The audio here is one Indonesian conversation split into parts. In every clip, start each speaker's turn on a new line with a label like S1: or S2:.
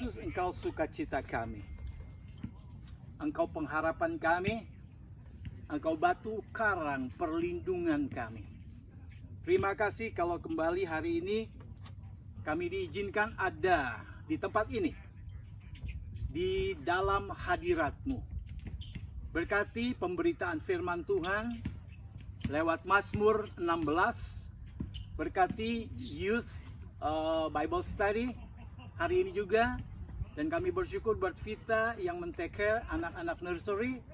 S1: Yesus, Engkau sukacita kami, Engkau pengharapan kami, Engkau batu karang perlindungan kami. Terima kasih kalau kembali hari ini kami diizinkan ada di tempat ini, di dalam hadirat-Mu. Berkati pemberitaan firman Tuhan lewat Mazmur 16, berkati youth Bible study hari ini juga. Dan kami bersyukur buat Vita yang men-take care anak-anak nursery.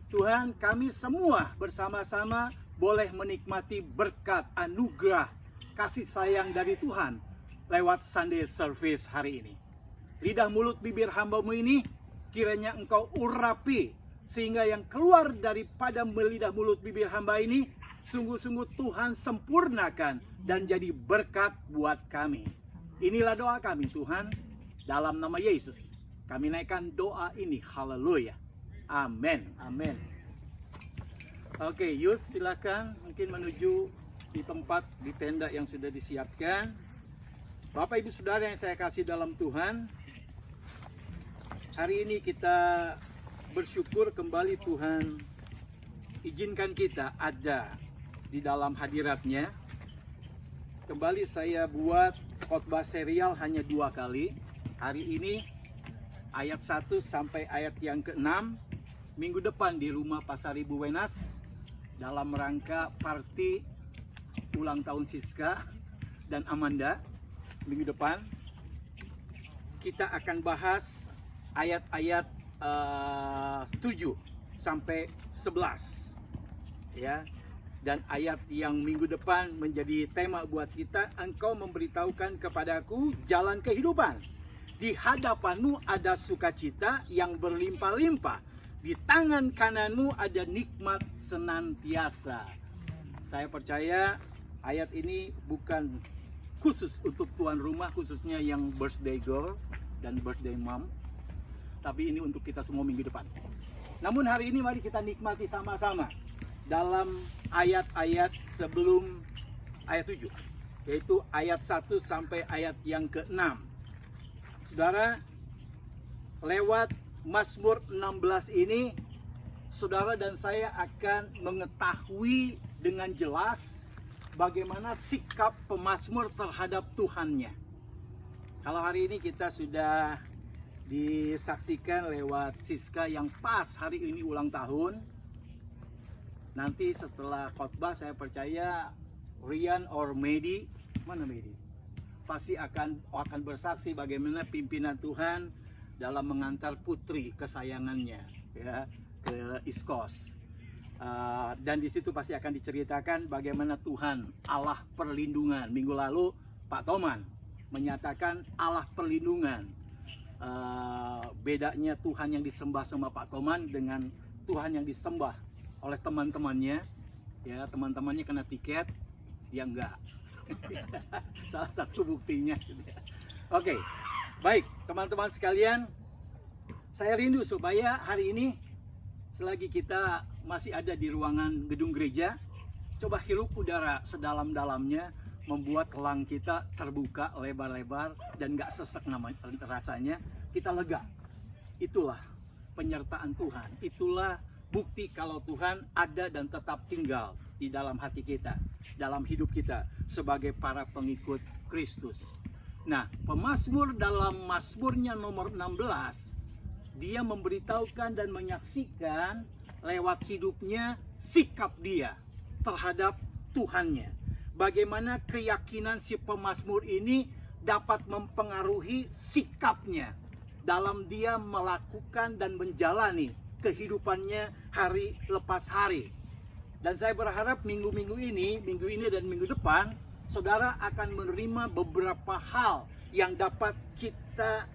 S1: Tuhan, kami semua bersama-sama boleh menikmati berkat, anugerah, kasih sayang dari Tuhan lewat Sunday service hari ini. Lidah mulut bibir hamba-Mu ini kiranya Engkau urapi, sehingga yang keluar daripada lidah mulut bibir hamba ini sungguh-sungguh Tuhan sempurnakan dan jadi berkat buat kami. Inilah doa kami Tuhan, dalam nama Yesus kami naikkan doa ini. Haleluya, amin, amin. Oke, youth silakan mungkin menuju di tempat, di tenda yang sudah disiapkan. Bapak Ibu Saudara yang saya kasih dalam Tuhan, hari ini kita bersyukur kembali Tuhan izinkan kita ada di dalam hadirat-Nya. Kembali saya buat khotbah serial hanya 2 kali. Hari ini ayat 1 sampai ayat yang ke-6. Minggu depan di rumah Pasar Ibu Wenas dalam rangka party ulang tahun Siska dan Amanda. Minggu depan kita akan bahas ayat-ayat 7 sampai 11 ya. Dan ayat yang minggu depan menjadi tema buat kita, Engkau memberitahukan kepadaku jalan kehidupan. Di hadapan-Mu ada sukacita yang berlimpah-limpah. Di tangan kanan-Mu ada nikmat senantiasa. Saya percaya ayat ini bukan khusus untuk tuan rumah, khususnya yang birthday girl dan birthday mom, tapi ini untuk kita semua minggu depan. Namun hari ini mari kita nikmati sama-sama dalam ayat-ayat sebelum ayat 7, yaitu ayat 1 sampai ayat yang ke-6. Saudara, lewat Mazmur 16 ini, saudara dan saya akan mengetahui dengan jelas bagaimana sikap pemazmur terhadap Tuhannya. Kalau hari ini kita sudah disaksikan lewat Siska yang pas hari ini ulang tahun. Nanti setelah khotbah saya percaya Rian or Medi, mana Medi? Pasti akan bersaksi bagaimana pimpinan Tuhan dalam mengantar putri kesayangannya ya ke East Coast. Dan di situ pasti akan diceritakan bagaimana Tuhan Allah perlindungan. Minggu lalu Pak Toman menyatakan Allah perlindungan. Bedanya Tuhan yang disembah sama Pak Toman dengan Tuhan yang disembah oleh teman-temannya, ya teman-temannya kena tiket, dia enggak. Salah satu buktinya. Oke, baik teman-teman sekalian, saya rindu supaya hari ini selagi kita masih ada di ruangan gedung gereja, coba hirup udara sedalam-dalamnya, membuat elang kita terbuka lebar-lebar dan enggak sesek rasanya, kita lega. Itulah penyertaan Tuhan, itulah bukti kalau Tuhan ada dan tetap tinggal di dalam hati kita, dalam hidup kita sebagai para pengikut Kristus. Nah, pemazmur dalam Mazmurnya nomor 16, dia memberitahukan dan menyaksikan lewat hidupnya sikap dia terhadap Tuhannya. Bagaimana keyakinan si pemazmur ini dapat mempengaruhi sikapnya dalam dia melakukan dan menjalani kehidupannya hari lepas hari. Dan saya berharap minggu ini dan minggu depan, saudara akan menerima beberapa hal yang dapat kita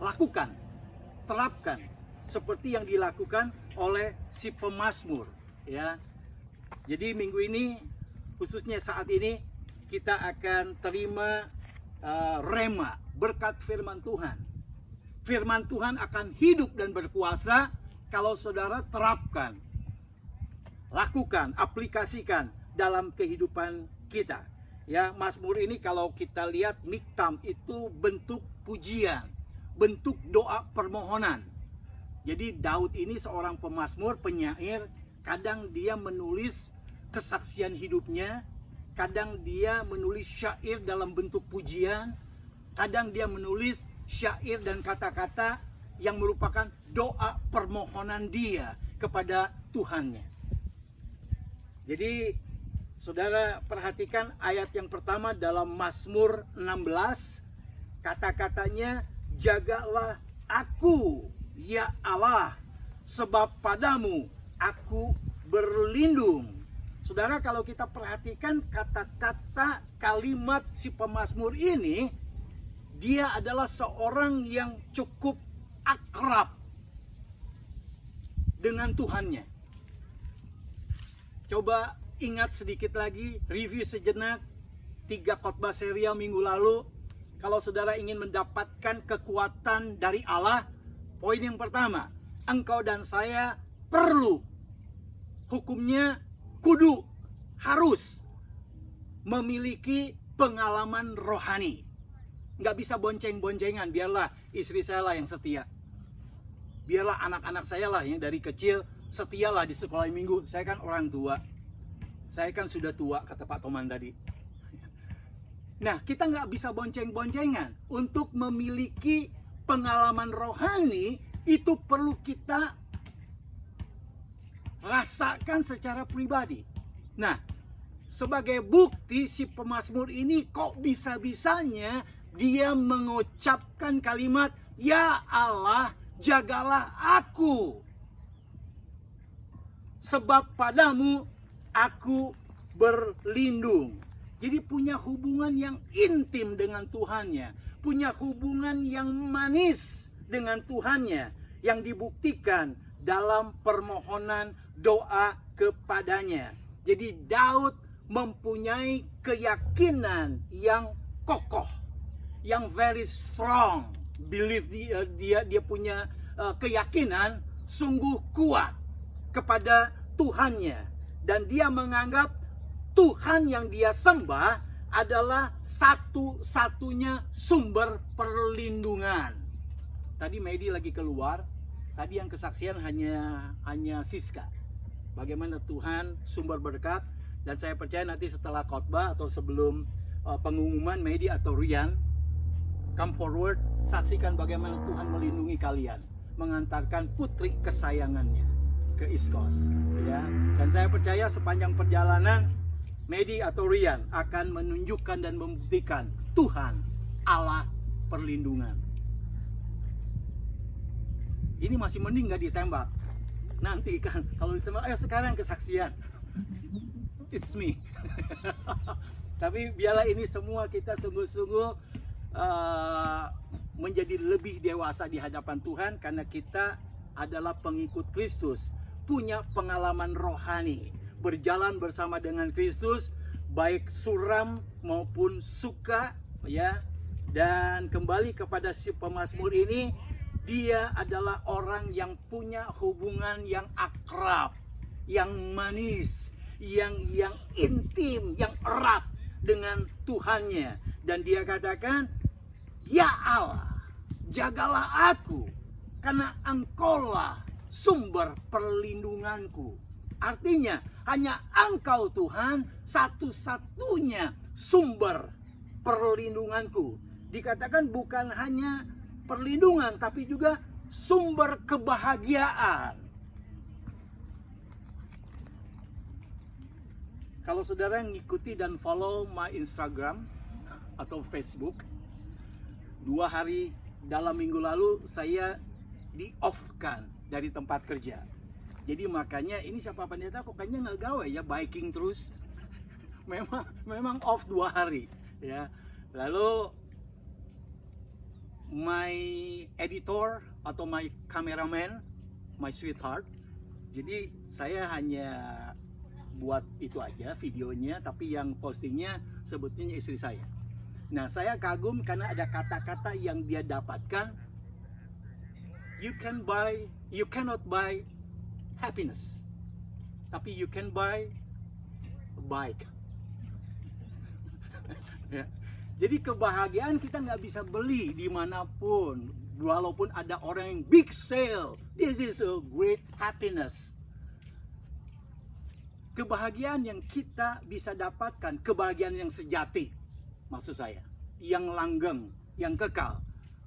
S1: lakukan, terapkan, seperti yang dilakukan oleh si pemazmur. Ya, jadi minggu ini, khususnya saat ini, kita akan terima rema, berkat firman Tuhan. Firman Tuhan akan hidup dan berkuasa kalau saudara terapkan, lakukan, aplikasikan dalam kehidupan kita. Ya, Mazmur ini kalau kita lihat miktam itu bentuk pujian, bentuk doa permohonan. Jadi Daud ini seorang pemazmur, penyair, kadang dia menulis kesaksian hidupnya, kadang dia menulis syair dalam bentuk pujian, kadang dia menulis syair dan kata-kata yang merupakan doa permohonan dia kepada Tuhannya. Jadi saudara perhatikan ayat yang pertama dalam Mazmur 16, kata-katanya, jagalah aku ya Allah, sebab padamu aku berlindung. Saudara, kalau kita perhatikan kata-kata kalimat si pemazmur ini, dia adalah seorang yang cukup akrab dengan Tuhannya. Coba ingat sedikit lagi, review sejenak 3 khotbah serial minggu lalu. Kalau saudara ingin mendapatkan kekuatan dari Allah, poin yang pertama, engkau dan saya perlu, hukumnya kudu, harus memiliki pengalaman rohani. Nggak bisa bonceng-boncengan, biarlah istri saya lah yang setia. Biarlah anak-anak saya lah yang dari kecil setialah di sekolah minggu. Saya kan orang tua. Saya kan sudah tua, kata Pak Toman tadi. Nah, kita nggak bisa bonceng-boncengan. Untuk memiliki pengalaman rohani, itu perlu kita rasakan secara pribadi. Nah, sebagai bukti si pemazmur ini kok bisa-bisanya dia mengucapkan kalimat, ya Allah, jagalah aku, sebab padamu aku berlindung. Jadi punya hubungan yang intim dengan Tuhannya, punya hubungan yang manis dengan Tuhannya, yang dibuktikan dalam permohonan doa kepadanya. Jadi Daud mempunyai keyakinan yang kokoh, yang very strong belief. Dia punya keyakinan sungguh kuat kepada Tuhannya, dan dia menganggap Tuhan yang dia sembah adalah satu-satunya sumber perlindungan. Tadi Medi lagi keluar, tadi yang kesaksian hanya Siska. Bagaimana Tuhan sumber berkat, dan saya percaya nanti setelah khotbah atau sebelum pengumuman, Medi atau Rian come forward, saksikan bagaimana Tuhan melindungi kalian, mengantarkan putri kesayangannya ke East Coast, ya. Dan saya percaya sepanjang perjalanan Medi atau Rian akan menunjukkan dan membuktikan Tuhan Allah perlindungan. Ini masih mending gak ditembak. Nanti kan kalau ditembak, ayo sekarang kesaksian. It's me. Tapi biarlah ini semua kita sungguh-sungguh menjadi lebih dewasa di hadapan Tuhan, karena kita adalah pengikut Kristus, punya pengalaman rohani, berjalan bersama dengan Kristus, baik suram maupun suka, ya. Dan kembali kepada si pemazmur ini, dia adalah orang yang punya hubungan yang akrab, yang manis, yang intim, yang erat dengan Tuhannya. Dan dia katakan, ya Allah, jagalah aku, karena Engkaulah sumber perlindunganku. Artinya, hanya Engkau Tuhan satu-satunya sumber perlindunganku. Dikatakan bukan hanya perlindungan, tapi juga sumber kebahagiaan. Kalau saudara ngikuti dan follow my Instagram atau Facebook, 2 hari dalam minggu lalu saya di-off-kan dari tempat kerja. Jadi makanya ini siapa pendeta kok kayaknya nggak gawe ya, biking terus. memang off 2 hari, ya. Lalu my editor atau my cameraman, my sweetheart. Jadi saya hanya buat itu aja videonya, tapi yang postingnya sebetulnya istri saya. Nah, saya kagum karena ada kata-kata yang dia dapatkan. You cannot buy happiness, tapi you can buy a bike. Ya. Jadi kebahagiaan kita nggak bisa beli dimanapun. Walaupun ada orang yang big sale, this is a great happiness. Kebahagiaan yang kita bisa dapatkan, kebahagiaan yang sejati, maksud saya, yang langgeng, yang kekal,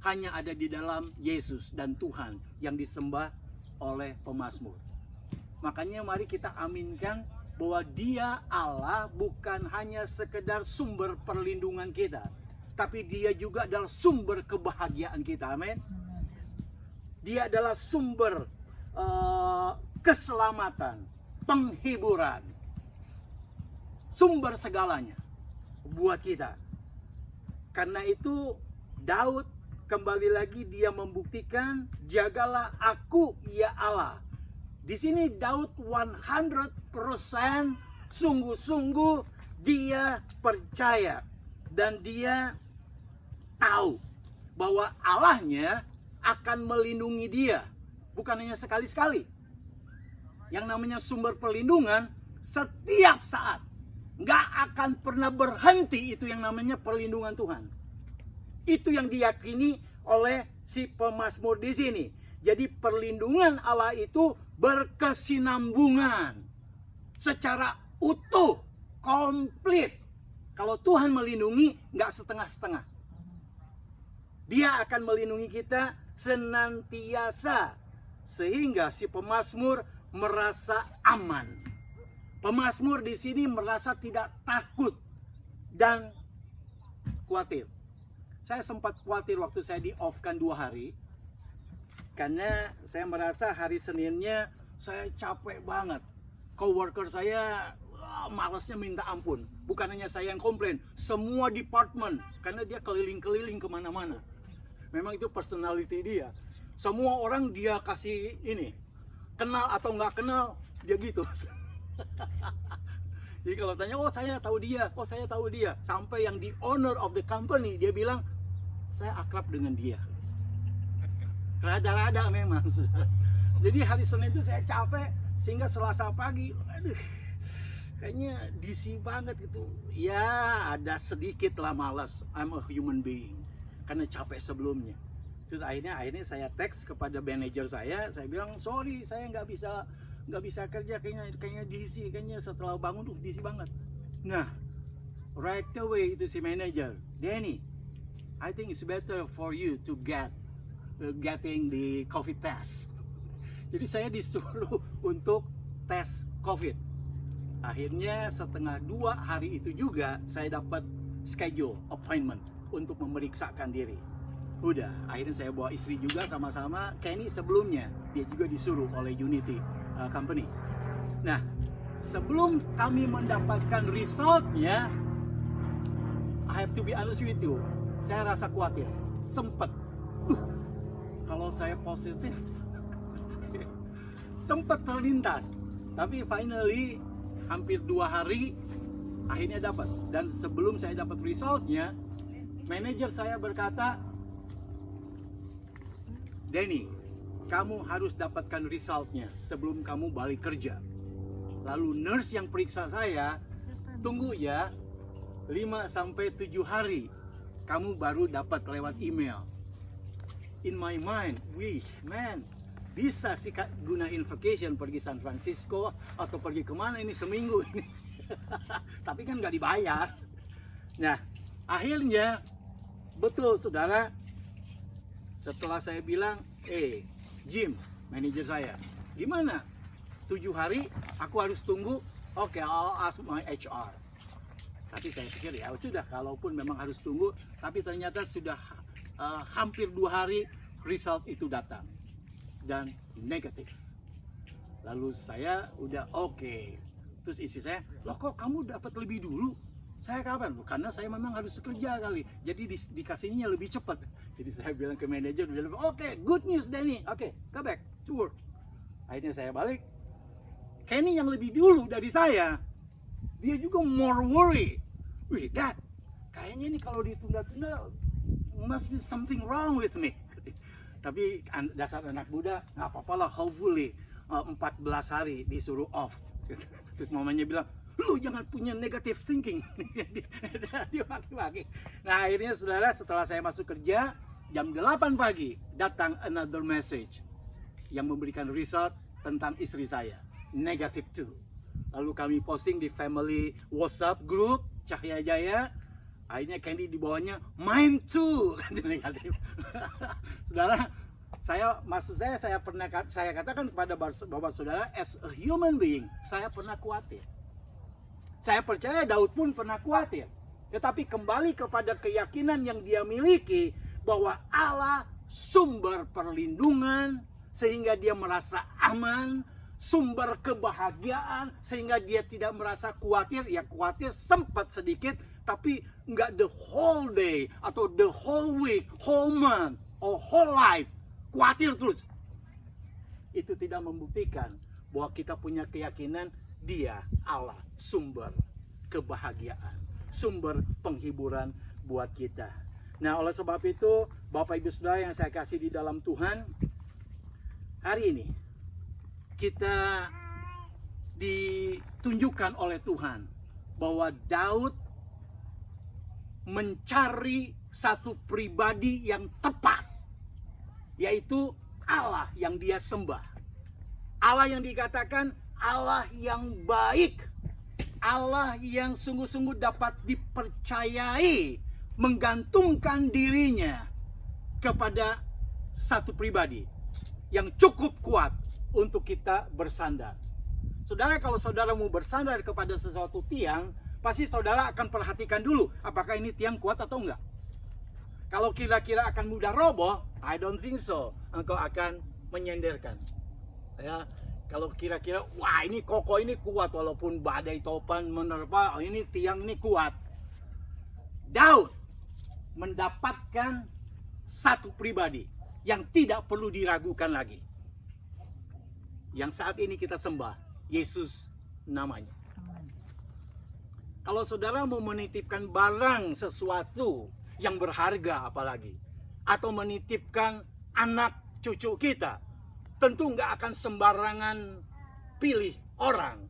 S1: hanya ada di dalam Yesus dan Tuhan yang disembah oleh pemazmur. Makanya mari kita aminkan bahwa Dia Allah bukan hanya sekedar sumber perlindungan kita, tapi Dia juga adalah sumber kebahagiaan kita. Amin. Dia adalah sumber keselamatan, penghiburan, sumber segalanya buat kita. Karena itu Daud kembali lagi dia membuktikan, jagalah aku ya Allah. Di sini Daud 100% sungguh-sungguh dia percaya dan dia tahu bahwa Allahnya akan melindungi dia, bukan hanya sekali-sekali. Yang namanya sumber perlindungan setiap saat, nggak akan pernah berhenti. Itu yang namanya perlindungan Tuhan. Itu yang diyakini oleh si pemazmur di sini. Jadi perlindungan Allah itu berkesinambungan secara utuh, komplit. Kalau Tuhan melindungi, nggak setengah-setengah. Dia akan melindungi kita senantiasa, sehingga si pemazmur merasa aman. Pemazmur di sini merasa tidak takut dan khawatir. Saya sempat khawatir waktu saya di-off-kan 2 hari. Karena saya merasa hari Seninnya saya capek banget. Coworker saya malasnya minta ampun. Bukan hanya saya yang komplain, semua departemen. Karena dia keliling-keliling kemana-mana. Memang itu personality dia. Semua orang dia kasih ini. Kenal atau nggak kenal, dia gitu. Jadi kalau tanya, oh saya tahu dia, oh saya tahu dia. Sampai yang the owner of the company, dia bilang, saya akrab dengan dia. Rada-rada memang. Jadi hari Senin itu saya capek, sehingga Selasa pagi, aduh, kayaknya DC banget gitu. Ya ada sedikit lah malas, I'm a human being. Karena capek sebelumnya. Terus akhirnya saya teks kepada manajer saya bilang, sorry saya nggak bisa kerja, kayaknya DC, kayaknya setelah bangun tuh DC banget. Nah, right away itu si manajer, Danny, I think it's better for you to getting the COVID test. Jadi saya disuruh untuk tes COVID. Akhirnya setengah 2 hari itu juga saya dapat schedule appointment untuk memeriksakan diri. Udah, akhirnya saya bawa istri juga sama-sama. Kenny sebelumnya dia juga disuruh oleh Unity Company. Nah, sebelum kami mendapatkan resultnya, I have to be honest with you, saya rasa khawatir. Sempet, kalau saya positif, sempet terlintas. Tapi finally, hampir 2 hari, akhirnya dapat. Dan sebelum saya dapat resultnya, manajer saya berkata, Danny, kamu harus dapatkan resultnya sebelum kamu balik kerja. Lalu nurse yang periksa saya, tunggu ya 5-7 hari, kamu baru dapat lewat email. In my mind, bisa sih gunain vacation pergi San Francisco atau pergi kemana ini seminggu ini. Tapi kan nggak dibayar. Nah, akhirnya betul saudara, setelah saya bilang, Jim, manajer saya, gimana? 7 hari aku harus tunggu? Oke, I'll ask my HR. Tapi saya pikir ya sudah, kalaupun memang harus tunggu, tapi ternyata sudah hampir 2 hari result itu datang dan negatif. Lalu saya udah oke. Terus istri saya, loh kok kamu dapat lebih dulu? Saya kapan? Karena saya memang harus kerja kali, jadi dikasihnya lebih cepat. Jadi saya bilang ke manajer, oke, good news Danny, oke, go back to work. Akhirnya saya balik. Kenny yang lebih dulu dari saya, dia juga more worry. Wih, Dad, kayaknya ini kalau ditunda-tunda, must be something wrong with me. Tapi dasar anak muda, nggak apa-apa lah, hopefully 14 hari disuruh off. Terus mamanya bilang, lu jangan punya negative thinking. Dia maki-maki. Nah akhirnya saudara, setelah saya masuk kerja, jam 8 pagi datang another message yang memberikan result tentang istri saya, negative too. Lalu kami posting di family WhatsApp group Cahaya Jaya. Akhirnya Candy di bawahnya, mine too. Negatif. Saudara, saya katakan kepada Bapak Saudara, as a human being, saya pernah khawatir. Saya percaya Daud pun pernah khawatir. Tetapi kembali kepada keyakinan yang dia miliki, bahwa Allah sumber perlindungan, sehingga dia merasa aman, sumber kebahagiaan, sehingga dia tidak merasa khawatir. Ya khawatir sempat sedikit, tapi nggak the whole day, atau the whole week, whole month, or whole life. Khawatir terus. Itu tidak membuktikan bahwa kita punya keyakinan Dia Allah, sumber kebahagiaan, sumber penghiburan buat kita. Nah, oleh sebab itu, Bapak Ibu Saudara yang saya kasih di dalam Tuhan, hari ini kita ditunjukkan oleh Tuhan bahwa Daud mencari satu pribadi yang tepat, yaitu Allah yang dia sembah. Allah yang dikatakan Allah yang baik, Allah yang sungguh-sungguh dapat dipercayai, menggantungkan dirinya kepada satu pribadi yang cukup kuat untuk kita bersandar. Saudara, kalau saudara mau bersandar kepada sesuatu tiang, pasti saudara akan perhatikan dulu apakah ini tiang kuat atau enggak. Kalau kira-kira akan mudah roboh, I don't think so. Engkau akan menyenderkan. Ya, kalau kira-kira wah ini kokoh, ini kuat walaupun badai topan menerpa, oh ini tiang ini kuat. Daud mendapatkan satu pribadi yang tidak perlu diragukan lagi. Yang saat ini kita sembah, Yesus namanya. Kalau saudara mau menitipkan barang sesuatu yang berharga apalagi, atau menitipkan anak cucu kita, tentu nggak akan sembarangan pilih orang.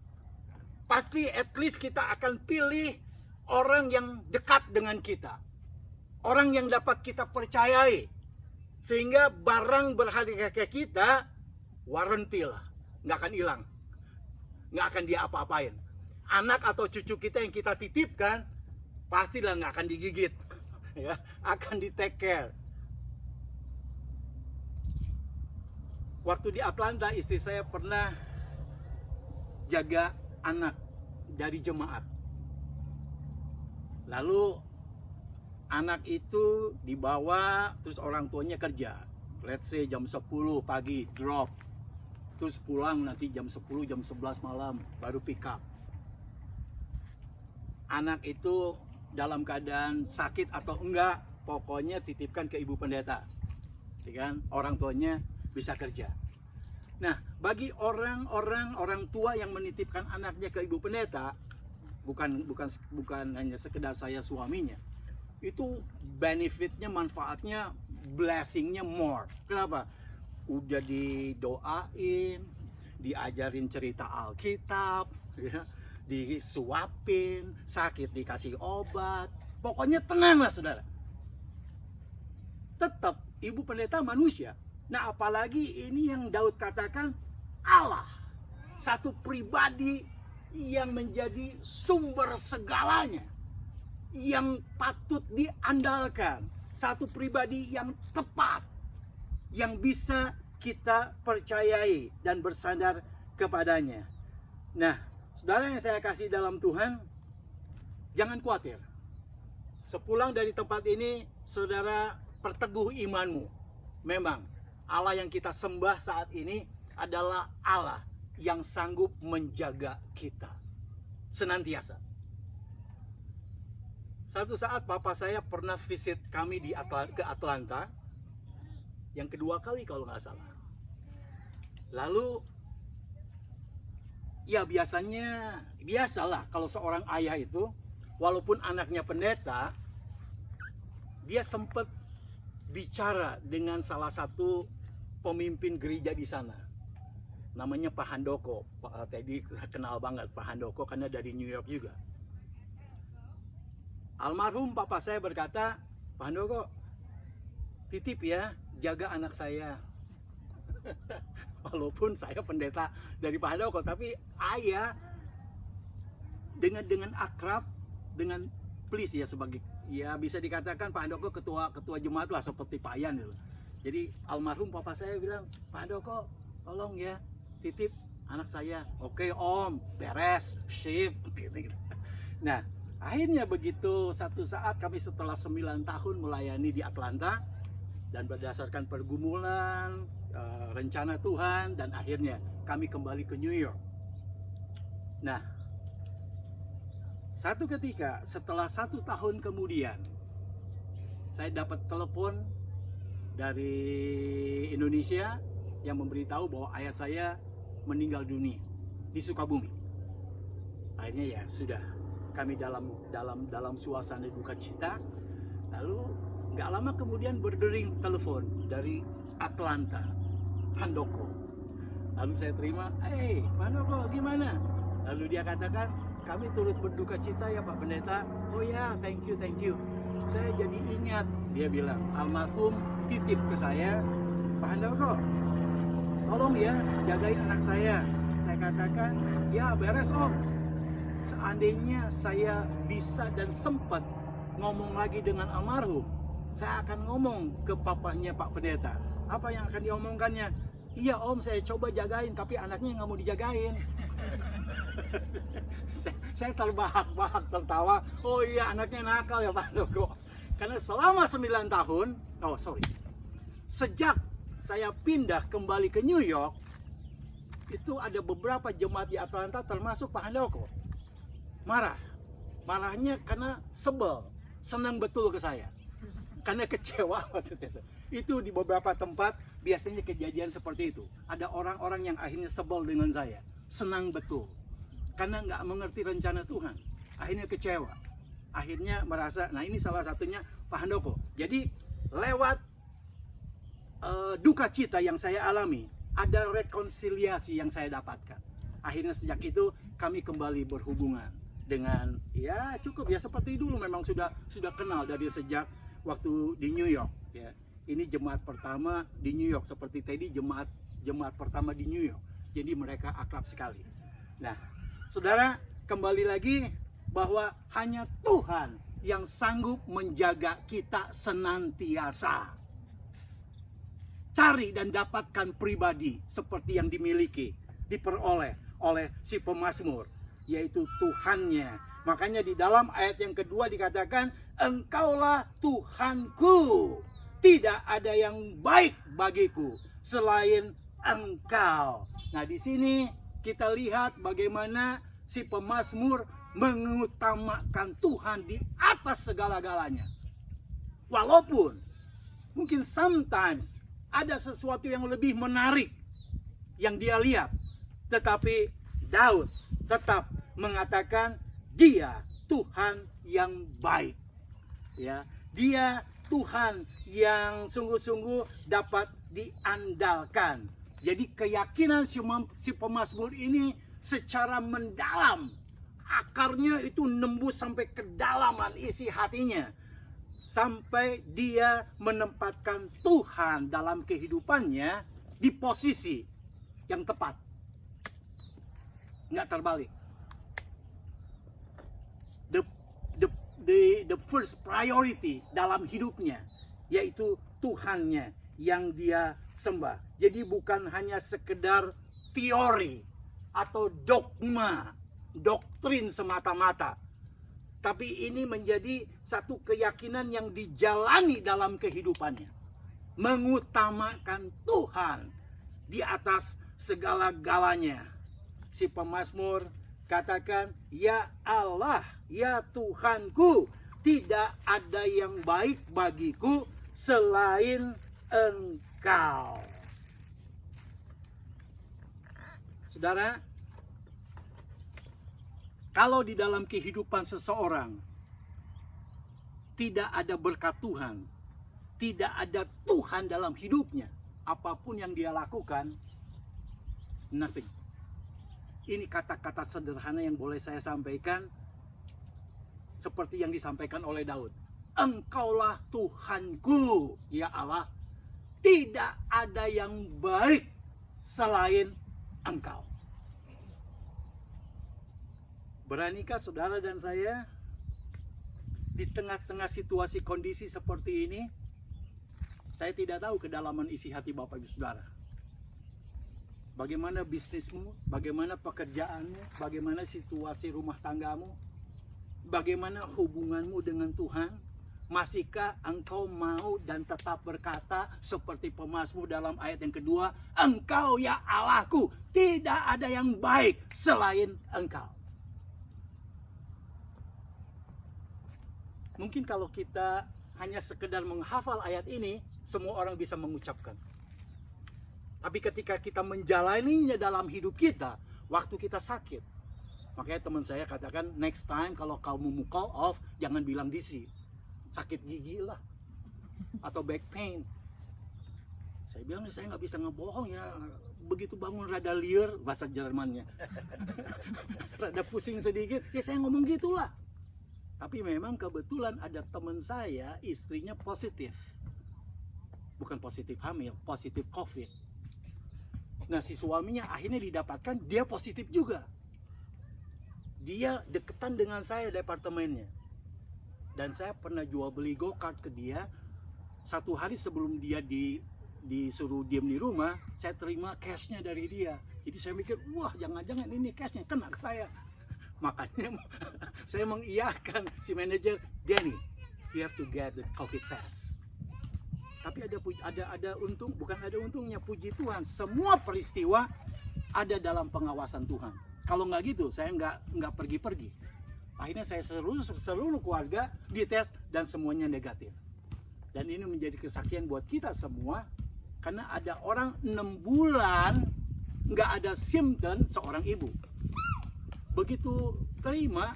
S1: Pasti at least kita akan pilih orang yang dekat dengan kita, orang yang dapat kita percayai, sehingga barang berharga kita warranty lah, nggak akan hilang, nggak akan dia apa-apain. Anak atau cucu kita yang kita titipkan pastilah nggak akan digigit, ya, akan di take care. Waktu di Atlanta, istri saya pernah jaga anak dari jemaat. Lalu anak itu dibawa, terus orang tuanya kerja. Let's say jam 10 pagi drop, terus pulang nanti jam 10, jam 11 malam baru pick up. Anak itu dalam keadaan sakit atau enggak, pokoknya titipkan ke ibu pendeta, ya kan? Orang tuanya bisa kerja. Nah, bagi orang tua yang menitipkan anaknya ke ibu pendeta, bukan hanya sekedar saya suaminya, itu benefitnya, manfaatnya, blessingnya more. Kenapa? Udah didoain, diajarin cerita Alkitab, ya, disuapin, sakit dikasih obat, pokoknya tenang lah saudara. Tetap ibu pendeta manusia. Nah, apalagi ini yang Daud katakan Allah, satu pribadi yang menjadi sumber segalanya, yang patut diandalkan, satu pribadi yang tepat, yang bisa kita percayai dan bersandar kepadanya. Nah, saudara yang saya kasih dalam Tuhan, jangan khawatir. Sepulang dari tempat ini, saudara perteguh imanmu. Memang Allah yang kita sembah saat ini adalah Allah yang sanggup menjaga kita senantiasa. Satu saat papa saya pernah visit kami ke Atlanta, yang kedua kali kalau nggak salah. Lalu ya biasalah kalau seorang ayah itu, walaupun anaknya pendeta, dia sempat bicara dengan salah satu pemimpin gereja di sana. namanya Pak Handoko. Teddy kenal banget Pak Handoko karena dari New York juga. Almarhum papa saya berkata, Pak Handoko, titip ya, jaga anak saya. Walaupun saya pendeta dari Pak Handoko, tapi ayah dengan akrab, dengan please ya, sebagai ya bisa dikatakan Pak Handoko ketua jemaat lah, seperti Pak Yan gitu. Jadi almarhum papa saya bilang, Pak Handoko tolong ya titip anak saya. Oke om, beres, sip gitu. Nah akhirnya begitu, satu saat kami setelah 9 tahun melayani di Atlanta, dan berdasarkan pergumulan, rencana Tuhan, dan akhirnya kami kembali ke New York. Nah satu ketika setelah 1 tahun kemudian, saya dapat telepon dari Indonesia yang memberitahu bahwa ayah saya meninggal dunia di Sukabumi. Akhirnya ya sudah, kami dalam suasana duka cita. Lalu nggak lama kemudian berdering telepon dari Atlanta, Handoko. Lalu saya terima, Handoko gimana? Lalu dia katakan, kami turut berduka cita ya Pak Pendeta. Oh ya, thank you. Saya jadi ingat, dia bilang, almarhum titip ke saya, Pak Handoko, tolong ya jagain anak saya. Saya katakan, ya beres om. Seandainya saya bisa dan sempat ngomong lagi dengan almarhum, saya akan ngomong ke papanya Pak Pendeta. Apa yang akan diomongkannya? Iya om, saya coba jagain, tapi anaknya nggak mau dijagain. Saya terbahak-bahak tertawa. Oh iya, anaknya nakal ya Pak Handoko. Karena selama 9 tahun, sejak saya pindah kembali ke New York, itu ada beberapa jemaat di Atlanta termasuk Pak Handoko marahnya karena sebel, senang betul ke saya karena kecewa maksudnya. Itu di beberapa tempat biasanya kejadian seperti itu. Ada orang-orang yang akhirnya sebel dengan saya, senang betul karena nggak mengerti rencana Tuhan, akhirnya kecewa, akhirnya merasa, nah ini salah satunya Pak Handoko. Jadi lewat duka cita yang saya alami, ada rekonsiliasi yang saya dapatkan. Akhirnya sejak itu kami kembali berhubungan dengan, ya cukup ya seperti dulu, memang sudah kenal dari sejak waktu di New York ya. Ini jemaat pertama di New York, seperti tadi jemaat pertama di New York. Jadi mereka akrab sekali. Nah, saudara, kembali lagi bahwa hanya Tuhan yang sanggup menjaga kita senantiasa. Cari dan dapatkan pribadi seperti yang diperoleh oleh si pemazmur, yaitu Tuhannya. Makanya di dalam ayat yang kedua dikatakan, Engkaulah Tuhanku, tidak ada yang baik bagiku selain Engkau. Nah di sini kita lihat bagaimana si pemazmur mengutamakan Tuhan di atas segala-galanya. Walaupun mungkin sometimes ada sesuatu yang lebih menarik yang dia lihat, tetapi Daud tetap mengatakan dia Tuhan yang baik. Ya, dia Tuhan yang sungguh-sungguh dapat diandalkan. Jadi keyakinan si pemazmur ini secara mendalam, akarnya itu nembus sampai kedalaman isi hatinya, sampai dia menempatkan Tuhan dalam kehidupannya di posisi yang tepat, nggak terbalik. The first priority dalam hidupnya yaitu Tuhannya yang dia sembah. Jadi bukan hanya sekedar teori atau dogma, doktrin semata-mata, tapi ini menjadi satu keyakinan yang dijalani dalam kehidupannya, mengutamakan Tuhan di atas segala-galanya. Si pemazmur katakan, ya Allah, ya Tuhanku, tidak ada yang baik bagiku selain Engkau. Saudara, kalau di dalam kehidupan seseorang tidak ada berkat Tuhan, tidak ada Tuhan dalam hidupnya, apapun yang dia lakukan, nothing. Ini kata-kata sederhana yang boleh saya sampaikan seperti yang disampaikan oleh Daud. Engkaulah Tuhanku, ya Allah. Tidak ada yang baik selain Engkau. Beranikah saudara dan saya di tengah-tengah situasi kondisi seperti ini? Saya tidak tahu kedalaman isi hati Bapak Ibu Saudara. Bagaimana bisnismu, bagaimana pekerjaanmu, bagaimana situasi rumah tanggamu, bagaimana hubunganmu dengan Tuhan. Masihkah engkau mau dan tetap berkata seperti pemazmur dalam ayat yang kedua, Engkau ya Allahku, tidak ada yang baik selain Engkau. Mungkin kalau kita hanya sekedar menghafal ayat ini, semua orang bisa mengucapkan. Tapi ketika kita menjalaninya dalam hidup kita, waktu kita sakit, makanya teman saya katakan, next time kalau kamu mau call off, jangan bilang DC. Sakit gigi lah, atau back pain. Saya bilang, saya nggak bisa ngebohong ya. Begitu bangun rada liar, bahasa Jermannya. Rada pusing sedikit, ya saya ngomong gitulah. Tapi memang kebetulan ada teman saya, istrinya positif. Bukan positif hamil, positif COVID. Nah si suaminya akhirnya didapatkan, dia positif juga. Dia deketan dengan saya departemennya. Dan saya pernah jual beli go-kart ke dia. 1 hari sebelum dia disuruh diam di rumah, saya terima cashnya dari dia. Jadi saya mikir, wah jangan-jangan ini cashnya kena ke saya. Makanya saya mengiyakan si manajer, Danny, you have to get the COVID test. Tapi ada untung, bukan ada untungnya, puji Tuhan, semua peristiwa ada dalam pengawasan Tuhan. Kalau nggak gitu, saya nggak pergi-pergi. Akhirnya saya seluruh keluarga dites dan semuanya negatif. Dan ini menjadi kesaksian buat kita semua, karena ada orang 6 bulan nggak ada simptom seorang ibu. Begitu terima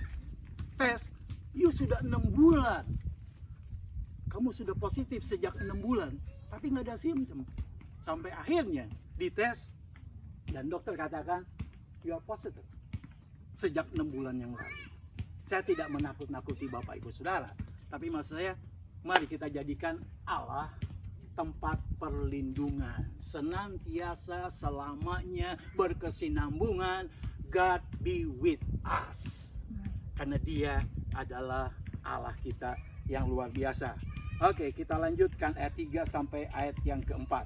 S1: tes, you sudah 6 bulan. Kamu sudah positif sejak 6 bulan, tapi nggak ada simptom. Sampai akhirnya dites dan dokter katakan, you are positive sejak 6 bulan yang lalu. Saya tidak menakut-nakuti Bapak Ibu Saudara, tapi maksud saya, mari kita jadikan Allah tempat perlindungan, senantiasa selamanya berkesinambungan. God be with us, karena Dia adalah Allah kita yang luar biasa. Oke, kita lanjutkan ayat 3 sampai ayat yang keempat.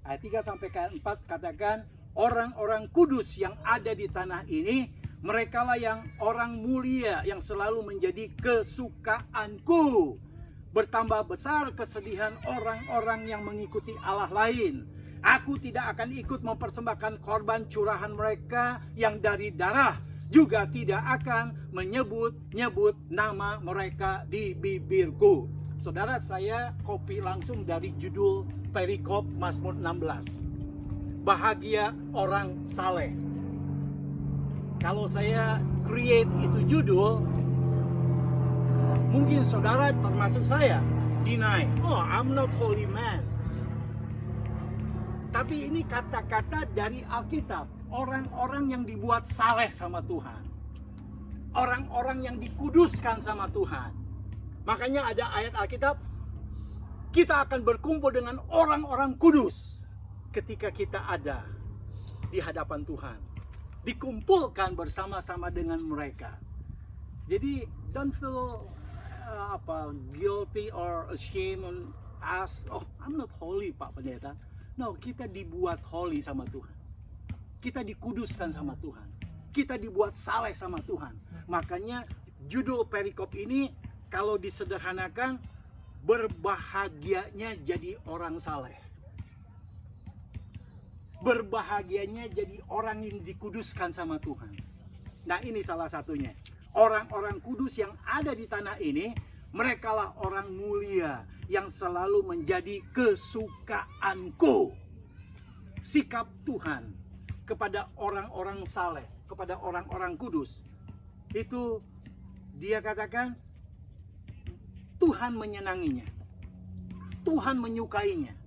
S1: Ayat 3 sampai ayat 4 katakan, orang-orang kudus yang ada di tanah ini, merekalah yang orang mulia yang selalu menjadi kesukaanku. Bertambah besar kesedihan orang-orang yang mengikuti Allah lain. Aku tidak akan ikut mempersembahkan korban curahan mereka yang dari darah. Juga tidak akan menyebut-nyebut nama mereka di bibirku. Saudara, saya copy langsung dari judul perikop Mazmur 16. Bahagia orang saleh. Kalau saya create itu judul, mungkin saudara termasuk saya deny, oh I'm not holy man. Tapi ini kata-kata dari Alkitab, orang-orang yang dibuat saleh sama Tuhan, orang-orang yang dikuduskan sama Tuhan. Makanya ada ayat Alkitab, kita akan berkumpul dengan orang-orang kudus ketika kita ada di hadapan Tuhan, dikumpulkan bersama-sama dengan mereka. Jadi don't feel guilty or ashamed as, oh I'm not holy Pak Pendeta. No, kita dibuat holy sama Tuhan. Kita dikuduskan sama Tuhan. Kita dibuat saleh sama Tuhan. Makanya judul perikop ini kalau disederhanakan, berbahagianya jadi orang saleh. Berbahagianya jadi orang yang dikuduskan sama Tuhan. Nah ini salah satunya. Orang-orang kudus yang ada di tanah ini, merekalah orang mulia yang selalu menjadi kesukaanku. Sikap Tuhan kepada orang-orang saleh, kepada orang-orang kudus, itu dia katakan Tuhan menyenanginya, Tuhan menyukainya.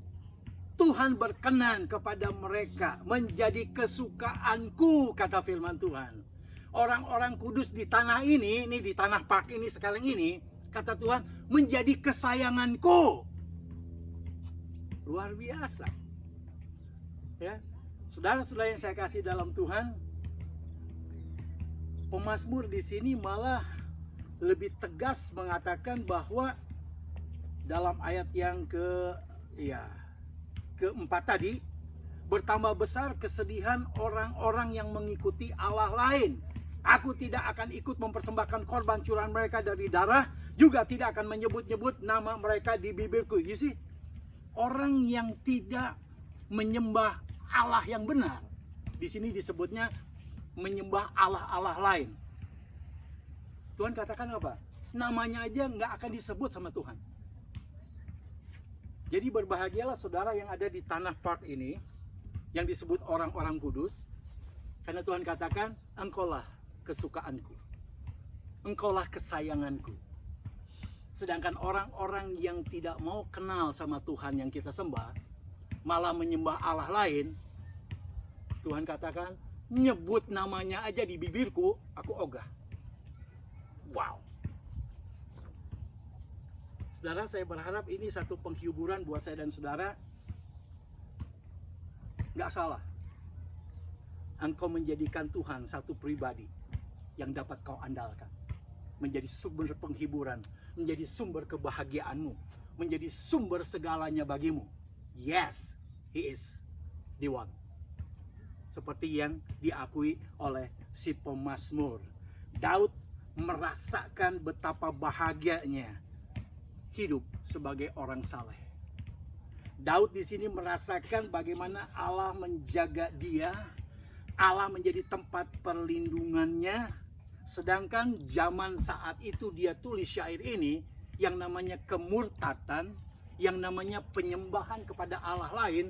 S1: Tuhan berkenan kepada mereka, menjadi kesukaanku, kata firman Tuhan. Orang-orang kudus di tanah ini di tanah Park ini sekarang ini, kata Tuhan, menjadi kesayanganku. Luar biasa. Ya, saudara-saudara yang saya kasih dalam Tuhan, pemazmur di sini malah lebih tegas mengatakan bahwa dalam ayat yang keempat tadi, bertambah besar kesedihan orang-orang yang mengikuti Allah lain. Aku tidak akan ikut mempersembahkan korban curahan mereka dari darah, juga tidak akan menyebut-nyebut nama mereka di bibirku. You see, orang yang tidak menyembah Allah yang benar, di sini disebutnya menyembah Allah-Allah lain. Tuhan katakan apa? Namanya aja nggak akan disebut sama Tuhan. Jadi berbahagialah saudara yang ada di tanah Park ini, yang disebut orang-orang kudus, karena Tuhan katakan, engkaulah kesukaanku, engkaulah kesayanganku. Sedangkan orang-orang yang tidak mau kenal sama Tuhan yang kita sembah, malah menyembah Allah lain, Tuhan katakan, nyebut namanya aja di bibirku, aku ogah. Wow. Saudara, saya berharap ini satu penghiburan buat saya dan saudara. Nggak salah engkau menjadikan Tuhan satu pribadi yang dapat kau andalkan, menjadi sumber penghiburan, menjadi sumber kebahagiaanmu, menjadi sumber segalanya bagimu. Yes, He is the one. Seperti yang diakui oleh si pemazmur. Daud merasakan betapa bahagianya hidup sebagai orang saleh. Daud di sini merasakan bagaimana Allah menjaga dia, Allah menjadi tempat perlindungannya. Sedangkan zaman saat itu dia tulis syair ini, yang namanya kemurtatan, yang namanya penyembahan kepada Allah lain,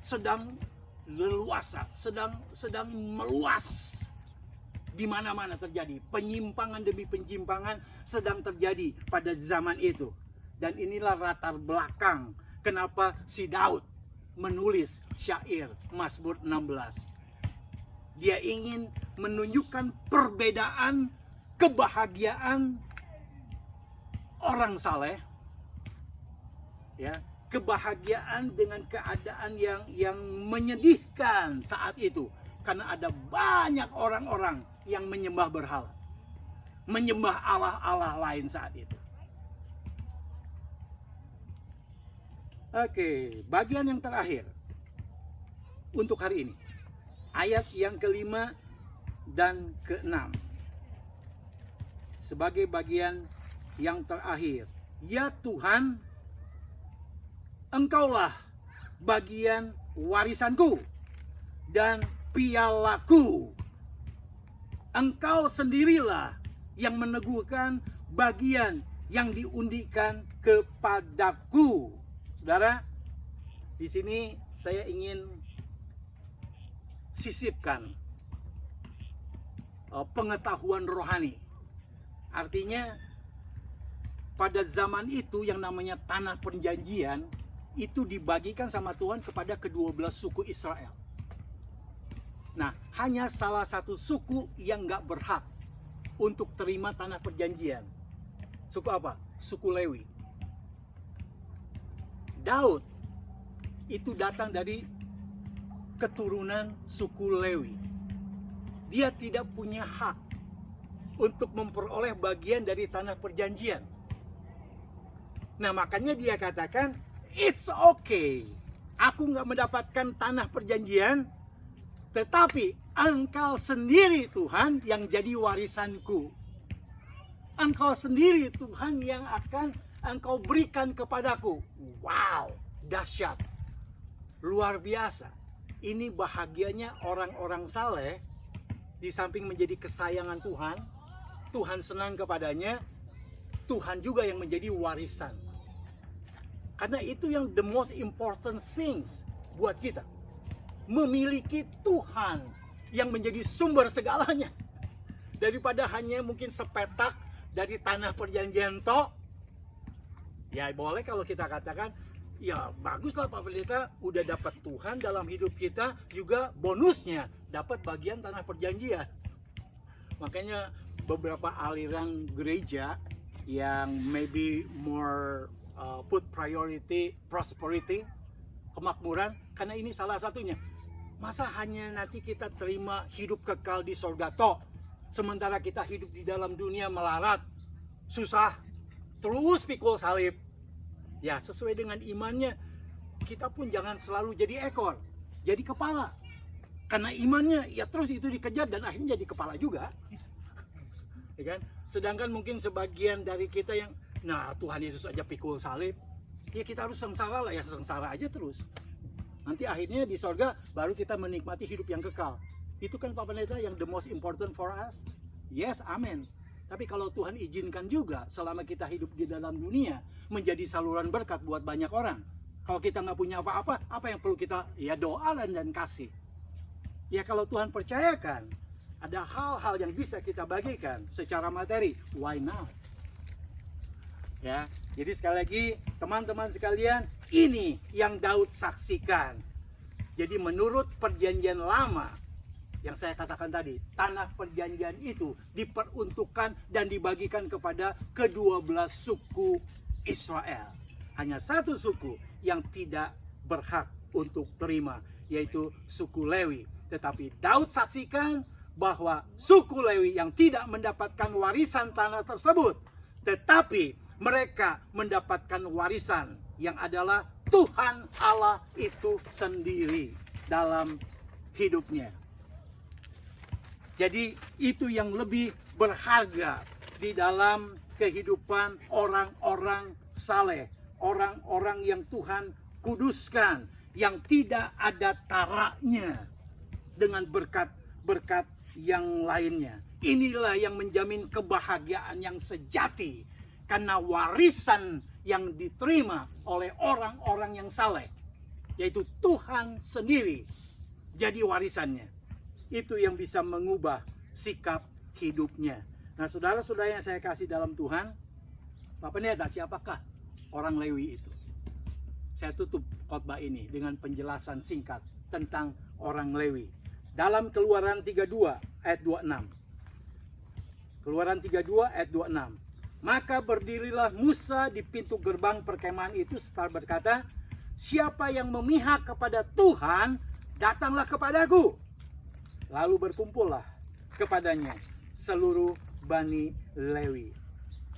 S1: sedang leluasa, sedang meluas. Di mana-mana terjadi, penyimpangan demi penyimpangan sedang terjadi pada zaman itu. Dan inilah latar belakang kenapa si Daud menulis syair Mazmur 16. Dia ingin menunjukkan perbedaan kebahagiaan orang saleh, ya, kebahagiaan dengan keadaan yang menyedihkan saat itu, karena ada banyak orang-orang yang menyembah berhala, menyembah Allah-Allah lain saat itu. Oke, bagian yang terakhir untuk hari ini, ayat yang kelima dan keenam, sebagai bagian yang terakhir. Ya Tuhan, Engkaulah bagian warisanku dan pialaku. Engkau sendirilah yang meneguhkan bagian yang diundikan kepadaku. Saudara, di sini saya ingin sisipkan pengetahuan rohani. Artinya pada zaman itu yang namanya tanah perjanjian itu dibagikan sama Tuhan kepada ke-12 suku Israel. Nah, hanya salah satu suku yang nggak berhak untuk terima tanah perjanjian. Suku apa? Suku Lewi. Daud itu datang dari keturunan suku Lewi. Dia tidak punya hak untuk memperoleh bagian dari tanah perjanjian. Nah, makanya dia katakan, it's okay, aku nggak mendapatkan tanah perjanjian, tetapi Engkau sendiri Tuhan yang jadi warisanku. Engkau sendiri Tuhan yang akan Engkau berikan kepadaku. Wow, dahsyat, luar biasa. Ini bahagianya orang-orang saleh. Di samping menjadi kesayangan Tuhan, Tuhan senang kepadanya, Tuhan juga yang menjadi warisan. Karena itu yang the most important things buat kita, memiliki Tuhan yang menjadi sumber segalanya, daripada hanya mungkin sepetak dari tanah perjanjian toh. Ya boleh kalau kita katakan Ya baguslah Pak Pendeta, udah dapat Tuhan dalam hidup kita, juga bonusnya dapat bagian tanah perjanjian. Makanya beberapa aliran gereja yang maybe more put priority prosperity, kemakmuran, karena ini salah satunya. Masa hanya nanti kita terima hidup kekal di sorga toh, sementara kita hidup di dalam dunia melarat, susah, terus pikul salib. Ya sesuai dengan imannya, kita pun jangan selalu jadi ekor, jadi kepala. Karena imannya ya terus itu dikejar dan akhirnya jadi kepala juga. Ya kan? Sedangkan mungkin sebagian dari kita yang, nah Tuhan Yesus aja pikul salib, ya kita harus sengsara lah, ya sengsara aja terus. Nanti akhirnya di sorga baru kita menikmati hidup yang kekal. Itu kan Pak Pendeta yang the most important for us. Yes, amin. Tapi kalau Tuhan izinkan juga selama kita hidup di dalam dunia menjadi saluran berkat buat banyak orang. Kalau kita nggak punya apa-apa, apa yang perlu kita? Ya doa dan kasih. Ya kalau Tuhan percayakan ada hal-hal yang bisa kita bagikan secara materi, why not? Ya, jadi sekali lagi teman-teman sekalian, ini yang Daud saksikan. Jadi menurut perjanjian lama yang saya katakan tadi, tanah perjanjian itu diperuntukkan dan dibagikan kepada ke-12 suku Israel. Hanya satu suku yang tidak berhak untuk terima, yaitu suku Lewi. Tetapi Daud saksikan bahwa suku Lewi yang tidak mendapatkan warisan tanah tersebut, tetapi mereka mendapatkan warisan yang adalah Tuhan Allah itu sendiri dalam hidupnya. Jadi itu yang lebih berharga di dalam kehidupan orang-orang saleh, orang-orang yang Tuhan kuduskan, yang tidak ada taraknya dengan berkat-berkat yang lainnya. Inilah yang menjamin kebahagiaan yang sejati, karena warisan yang diterima oleh orang-orang yang saleh, yaitu Tuhan sendiri, jadi warisannya. Itu yang bisa mengubah sikap hidupnya. Nah saudara-saudara yang saya kasih dalam Tuhan, Pak Pendeta, siapakah orang Lewi itu? Saya tutup khotbah ini dengan penjelasan singkat tentang orang Lewi. Dalam Keluaran 32 ayat 26. Keluaran 32 ayat 26. Maka berdirilah Musa di pintu gerbang perkemahan itu serta berkata, siapa yang memihak kepada Tuhan, datanglah kepadaku. Lalu berkumpullah kepadanya seluruh Bani Lewi.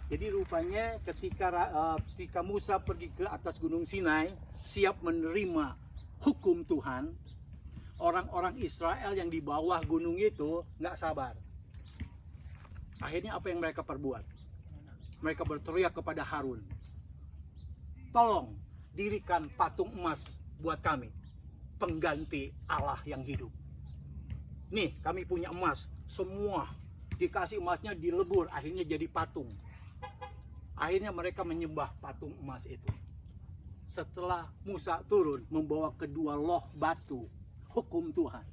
S1: Jadi rupanya ketika Musa pergi ke atas Gunung Sinai, siap menerima hukum Tuhan, orang-orang Israel yang di bawah gunung itu nggak sabar. Akhirnya apa yang mereka perbuat? Mereka berteriak kepada Harun, tolong dirikan patung emas buat kami, pengganti Allah yang hidup. Nih kami punya emas, semua dikasih emasnya dilebur, akhirnya jadi patung. Akhirnya mereka menyembah patung emas itu. Setelah Musa turun membawa kedua loh batu hukum Tuhan,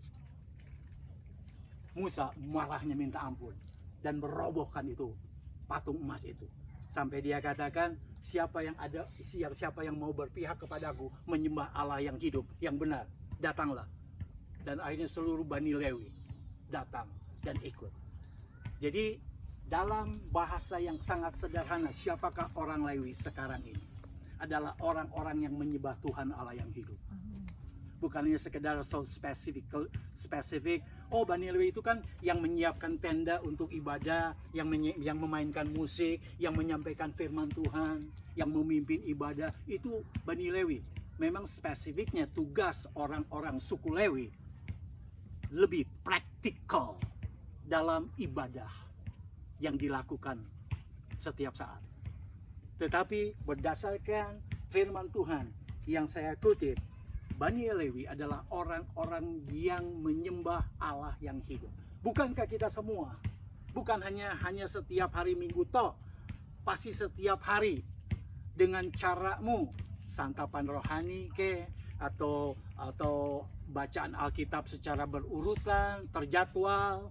S1: Musa marahnya minta ampun dan merobohkan itu patung emas itu. Sampai dia katakan, siapa yang mau berpihak kepadaku, menyembah Allah yang hidup, yang benar, datanglah. Dan akhirnya seluruh Bani Lewi datang dan ikut. Jadi dalam bahasa yang sangat sederhana, siapakah orang Lewi sekarang ini? Adalah orang-orang yang menyembah Tuhan Allah yang hidup. Bukan hanya sekedar so spesifik. Oh, Bani Lewi itu kan yang menyiapkan tenda untuk ibadah, yang memainkan musik, yang menyampaikan firman Tuhan, yang memimpin ibadah. Itu Bani Lewi. Memang spesifiknya tugas orang-orang suku Lewi lebih praktikal dalam ibadah yang dilakukan setiap saat. Tetapi berdasarkan firman Tuhan yang saya kutip, Bani Lewi adalah orang-orang yang menyembah Allah yang hidup. Bukankah kita semua? Bukan hanya setiap hari Minggu toh, pasti setiap hari dengan caramu, santapan rohani atau bacaan Alkitab secara berurutan, terjadwal,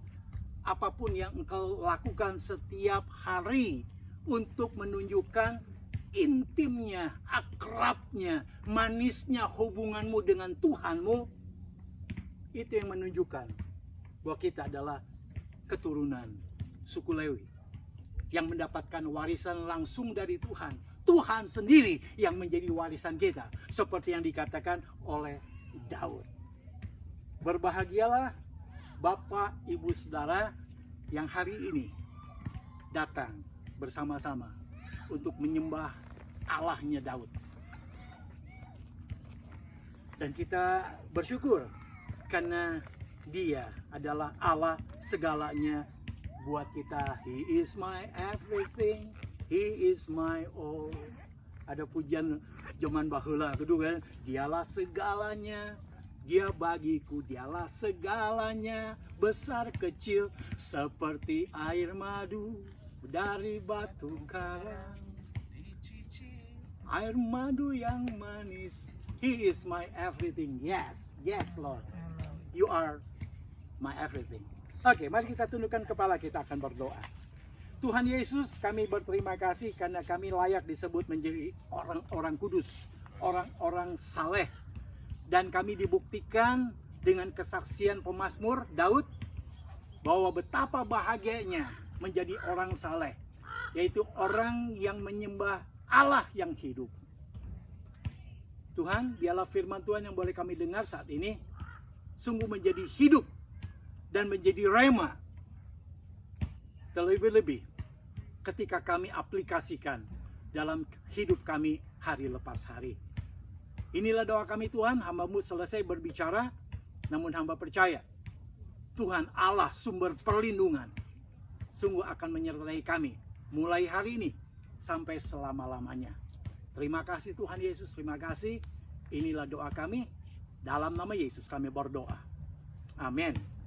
S1: apapun yang engkau lakukan setiap hari untuk menunjukkan intimnya, akrabnya, manisnya hubunganmu dengan Tuhanmu, itu yang menunjukkan bahwa kita adalah keturunan suku Lewi yang mendapatkan warisan langsung dari Tuhan. Tuhan sendiri yang menjadi warisan kita, seperti yang dikatakan oleh Daud. Berbahagialah Bapak, Ibu, Saudara yang hari ini datang bersama-sama untuk menyembah Allahnya Daud. Dan kita bersyukur karena Dia adalah Allah segalanya buat kita. He is my everything, He is my all. Ada pujian zaman baheula kedua kan, dialah segalanya, Dia bagiku, dialah segalanya, besar kecil seperti air madu dari batu karang, air madu yang manis. He is my everything. Yes, yes Lord, You are my everything. Oke, mari kita tundukkan kepala, kita akan berdoa. Tuhan Yesus, kami berterima kasih karena kami layak disebut menjadi orang-orang kudus, orang-orang saleh. Dan kami dibuktikan dengan kesaksian pemazmur Daud bahwa betapa bahagianya menjadi orang saleh, yaitu orang yang menyembah Allah yang hidup. Tuhan, biarlah firman Tuhan yang boleh kami dengar saat ini sungguh menjadi hidup dan menjadi rema, terlebih-lebih ketika kami aplikasikan dalam hidup kami hari lepas hari. Inilah doa kami Tuhan, hamba-Mu selesai berbicara, namun hamba percaya Tuhan Allah sumber perlindungan sungguh akan menyertai kami mulai hari ini sampai selama-lamanya. Terima kasih Tuhan Yesus, terima kasih. Inilah doa kami, dalam nama Yesus kami berdoa. Amin.